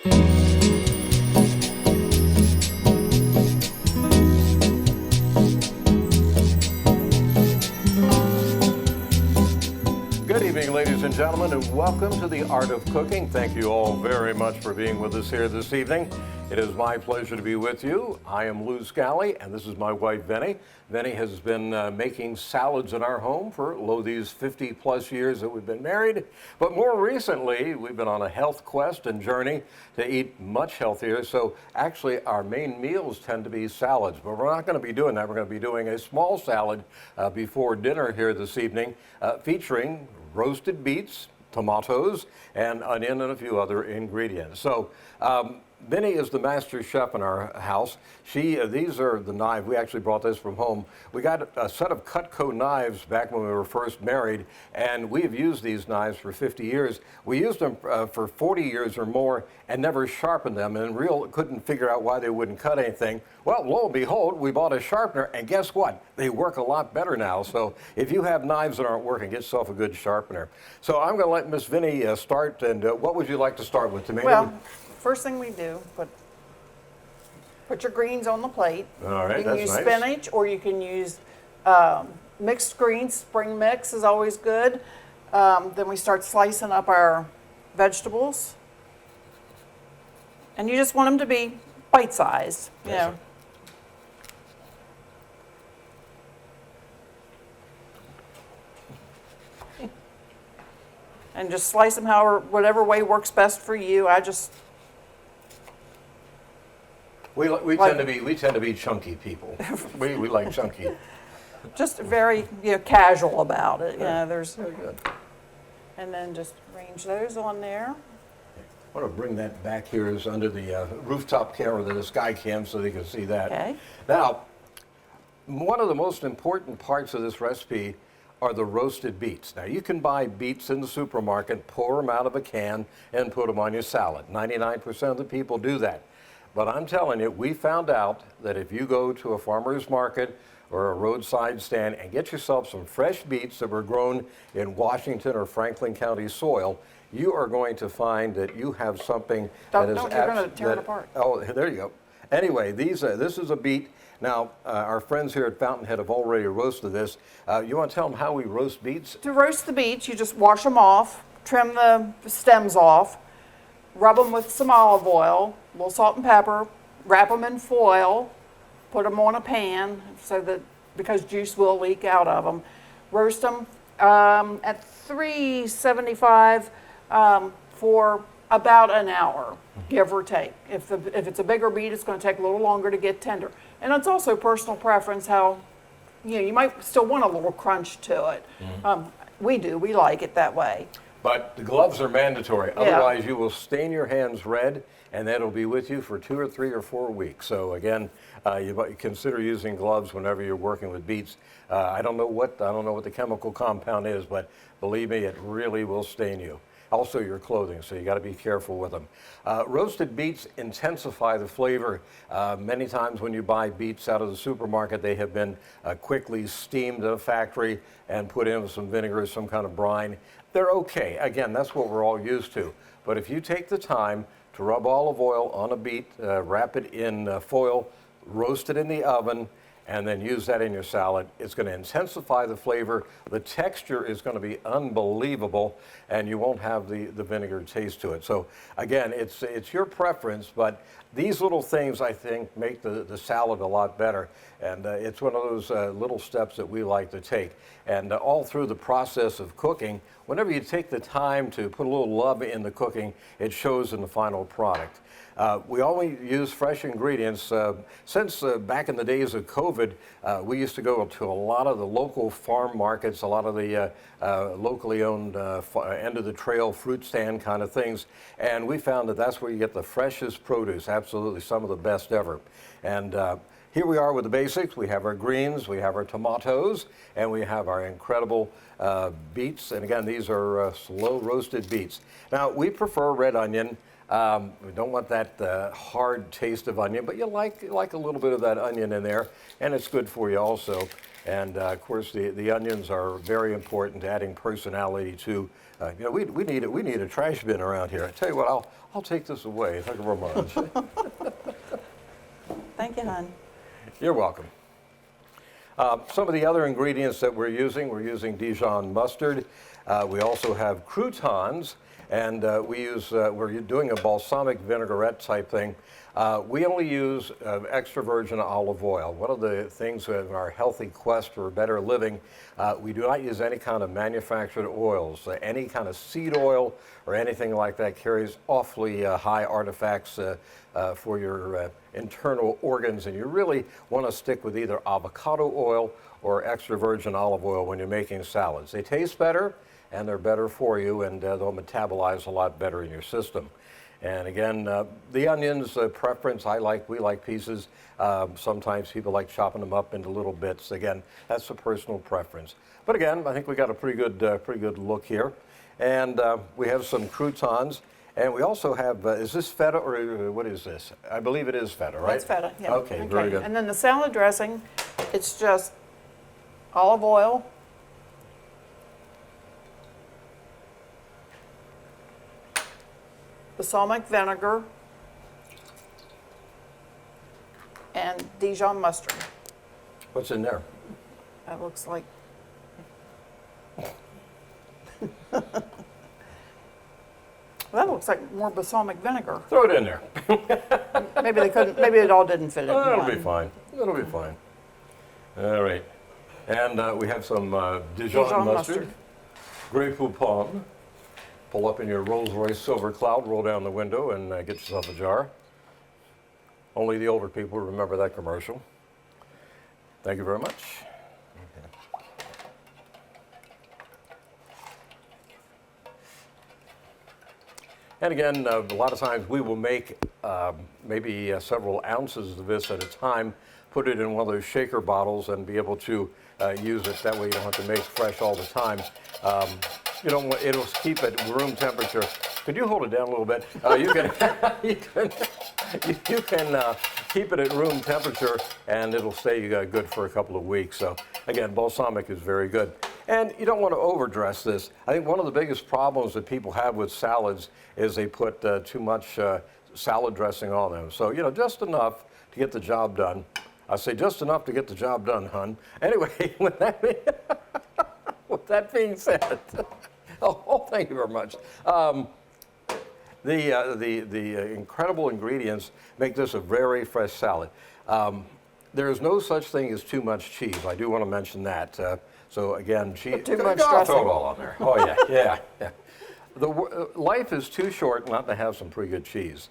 Good evening, ladies and gentlemen, and welcome to the Art of Cooking. Thank you all very much for being with us here this evening. It is my pleasure to be with you. I am Lou Scally, and this is my wife, Vennie. Vennie has been making salads in our home for these 50 plus years that we've been married. But more recently, we've been on a health quest and journey to eat much healthier. So actually, our main meals tend to be salads, but we're not going to be doing that. We're going to be doing a small salad before dinner here this evening, featuring roasted beets, tomatoes, and onion, and a few other ingredients. So Vennie is the master chef in our house. These are the knives. We actually brought this from home. We got a set of Cutco knives back when we were first married, and we have used these knives for 50 years. We used them for 40 years or more and never sharpened them, and couldn't figure out why they wouldn't cut anything. Well, lo and behold, we bought a sharpener, and guess what? They work a lot better now. So if you have knives that aren't working, get yourself a good sharpener. So I'm going to let Miss Vennie start, and what would you like to start with? Tomato? Well, first thing we do, put your greens on the plate. All right, you can that's use nice. spinach, or you can use mixed greens. Spring mix is always good. Then we start slicing up our vegetables. And you just want them to be bite-sized, you know. And just slice them whatever way works best for you. We tend to be chunky people. we like chunky. Just very casual about it. There's Very good. and then just arrange those on there. I want to bring that back here is under the rooftop camera, the sky cam, so they can see that. Okay. Now, one of the most important parts of this recipe are the roasted beets. Now, you can buy beets in the supermarket, pour them out of a can, and put them on your salad. 99% of the people do that. But I'm telling you, we found out that if you go to a farmer's market or a roadside stand and get yourself some fresh beets that were grown in Washington or Franklin County soil, you are going to find that you have something that is you're going to tear it apart. Oh, there you go. Anyway, this is a beet. Now, our friends here at Fountainhead have already roasted this. You want to tell them how we roast beets? To roast the beets, you just wash them off, trim the stems off, rub them with some olive oil, a little salt and pepper, wrap them in foil, put them on a pan because juice will leak out of them. Roast them at 375 for about an hour, give or take. If it's a bigger beet, it's going to take a little longer to get tender. And it's also personal preference how, you might still want a little crunch to it. We like it that way. But the gloves are mandatory. Yeah. Otherwise, you will stain your hands red, and that'll be with you for 2 or 3 or 4 weeks. So again, you consider using gloves whenever you're working with beets. I don't know what the chemical compound is, but believe me, it really will stain you. Also your clothing, so you got to be careful with them. Roasted beets intensify the flavor. Many times when you buy beets out of the supermarket, they have been quickly steamed at a factory and put in with some vinegar, some kind of brine. They're okay. Again, that's what we're all used to. But if you take the time to rub olive oil on a beet, wrap it in foil, roast it in the oven, and then use that in your salad, it's going to intensify the flavor. The texture is going to be unbelievable, and you won't have the vinegar taste to it. So again, it's your preference, but these little things, I think, make the salad a lot better. And it's one of those little steps that we like to take. And all through the process of cooking, whenever you take the time to put a little love in the cooking, it shows in the final product. We always use fresh ingredients. Since back in the days of COVID, we used to go to a lot of the local farm markets, a lot of the locally owned end of the trail fruit stand kind of things, and we found that that's where you get the freshest produce, absolutely some of the best ever. And here we are with the basics. We have our greens, we have our tomatoes, and we have our incredible beets. And again, these are slow roasted beets. Now, we prefer red onion. We don't want that hard taste of onion, but you like a little bit of that onion in there, and it's good for you also. And of course, the onions are very important, adding personality to. You know, we need a trash bin around here. I tell you what, I'll take this away. Thank you very much. Thank you, hon. You're welcome. Some of the other ingredients that we're using Dijon mustard. We also have croutons, and we're doing a balsamic vinaigrette type thing. We only use extra virgin olive oil. One of the things in our healthy quest for better living, we do not use any kind of manufactured oils. Any kind of seed oil or anything like that carries awfully high artifacts for your internal organs, and you really want to stick with either avocado oil or extra virgin olive oil when you're making salads. They taste better, and they're better for you, and they'll metabolize a lot better in your system. And again, the onions, preference, we like pieces. Sometimes people like chopping them up into little bits. Again, that's a personal preference. But again, I think we got a pretty good look here. And we have some croutons. And we also have, is this feta or what is this? I believe it is feta, right? That's feta, yeah. Okay, very good. And then the salad dressing, it's just olive oil, balsamic vinegar, and Dijon mustard. What's in there? That looks like. That looks like more balsamic vinegar. Throw it in there. Maybe they couldn't. Maybe it all didn't fit in Oh, that'll one. be fine. That'll be fine. All right. And we have some Dijon mustard. Grey Poupon. Pull up in your Rolls-Royce Silver Cloud, roll down the window, and get yourself a jar. Only the older people remember that commercial. Thank you very much. And again, a lot of times we will make maybe several ounces of this at a time, put it in one of those shaker bottles and be able to use it. That way you don't have to make fresh all the time. You know, it'll keep it room temperature. Could you hold it down a little bit? You can, you can keep it at room temperature and it'll stay good for a couple of weeks. So again, balsamic is very good. And you don't want to overdress this. I think one of the biggest problems that people have with salads is they put too much salad dressing on them. So, you know, just enough to get the job done. I say just enough to get the job done, hun. Anyway, with that being said, thank you very much. The incredible ingredients make this a very fresh salad. There is no such thing as too much cheese. I do want to mention that. So again, cheese. Too much I'll dressing. throw it all on there. Oh yeah, yeah. Life is too short not to have some pretty good cheese.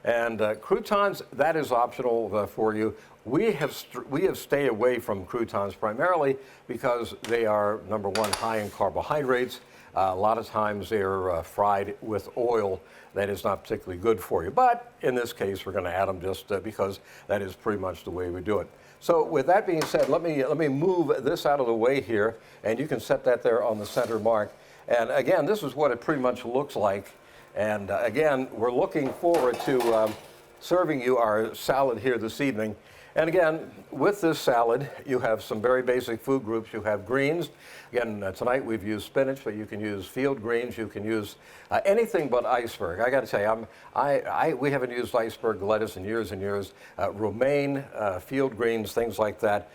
And croutons, that is optional for you. We have stayed away from croutons primarily because they are, number one, high in carbohydrates. A lot of times they're fried with oil that is not particularly good for you. But in this case, we're going to add them just because that is pretty much the way we do it. So with that being said, let me move this out of the way here, and you can set that there on the center mark. And again, this is what it pretty much looks like. And again, we're looking forward to serving you our salad here this evening. And again, with this salad, you have some very basic food groups. You have greens. Again, tonight we've used spinach, but you can use field greens. You can use anything but iceberg. I got to tell you, we haven't used iceberg lettuce in years and years. Romaine, field greens, things like that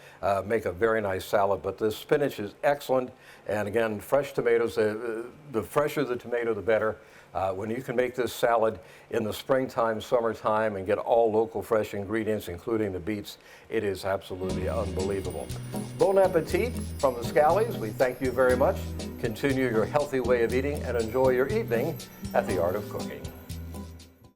make a very nice salad. But this spinach is excellent. And again, fresh tomatoes. The fresher the tomato, the better. When you can make this salad in the springtime, summertime, and get all local fresh ingredients, including the beets, it is absolutely unbelievable. Bon appetit from the Scallies. We thank you very much. Continue your healthy way of eating and enjoy your evening at the Art of Cooking.